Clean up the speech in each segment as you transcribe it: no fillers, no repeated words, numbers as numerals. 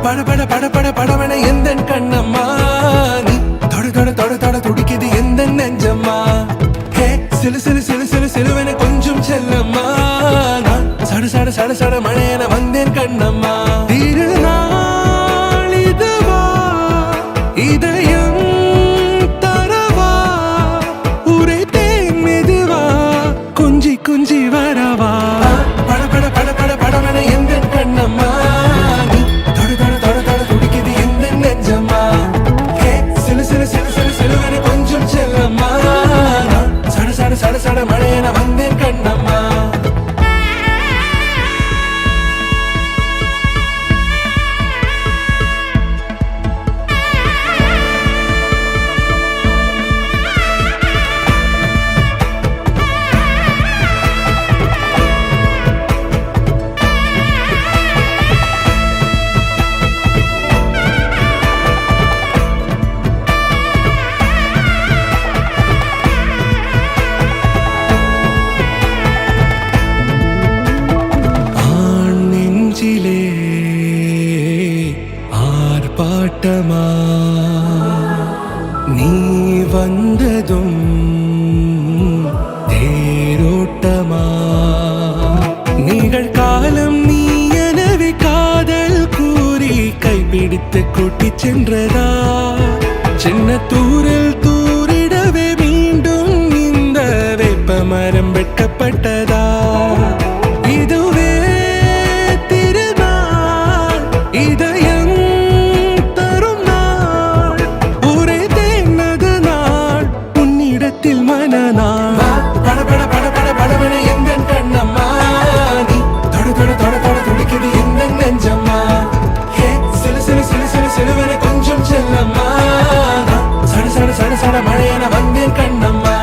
பட பட பட பட படவன எந்த கண்ணம்மா நீ தொட தொட தொட தொட துடிக்குது எந்த நெஞ்சம்மா ஹே சிலு சிலு சிலு சிலு சிலுவன கொஞ்சம் செல்லம்மா நான் சட சட சட சட மழையன வந்தேன் கண்ணம்மா திருநாள் இதுவா இதயம் தரவா உரைத்தேன் மெதுவா கொஞ்சி கொஞ்சி வரவா பட பட பட பட படவன எந்த கண்ணம்மா நீ தொட தொட தொட தொட துடிக்குது எந்த நெஞ்சம்மா ஹே சிலு சிலு சிலு சிலு சிலுவன கொஞ்சம் செல்லம்மா நான் சட சட சட சட மழையன வந்தேன் கண்ணம்மா ஆர்ப்பாட்டமா நீ வந்ததும் தேரோட்டமா நிகழ்காலம் நீ எனவே காதல் கூறி கைப்பிடித்து கூட்டி சென்றதா சின்ன தூரல் தூரிடவே மீண்டும் இந்த வேப்ப மரம் வெட்கப்பட்டதா இதுவே திருநாள் இதயம் தரும் நாள் உரைத்தேனது நாள் உன்னிடத்தில் மனநாள் பட பட பட பட படவன எந்த கண்ணம்மா நீ தொட தொட தொட தொட துடிக்குது எந்த நெஞ்சம்மா ஹே சிலு சிலு சிலு சிலு சிலுவன கொஞ்சம் செல்லம்மா நான் சட சட சட சட மழையன வந்தேன் கண்ணம்மா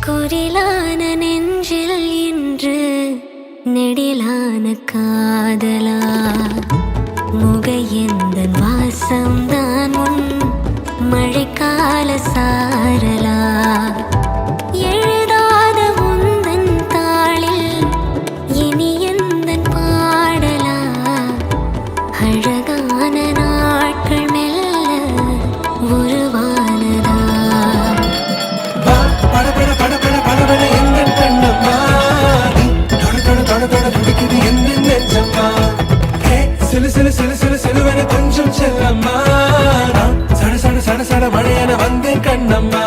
குரிலான நெஞ்சில் இன்று நெடிலான காதலா முகையெந்தன் வாசம்தான் உன் மழைக்கால சாரலா எழுதாத உந்தன் தாளில் இனி எந்தன் பாடலா அழகான நாட்கள் மெல்ல உருவானதா பட பட பட பட படவன எந்த கண்ணம்மா நீ தொட தொட தொட தொட துடிக்குது எந்த நெஞ்சம்மா ஹே சிலு சிலு சிலு சிலு சிலுவன கொஞ்சம் செல்லம்மா நான் சட சட சட சட மழையன வந்தேன் கண்ணம்மா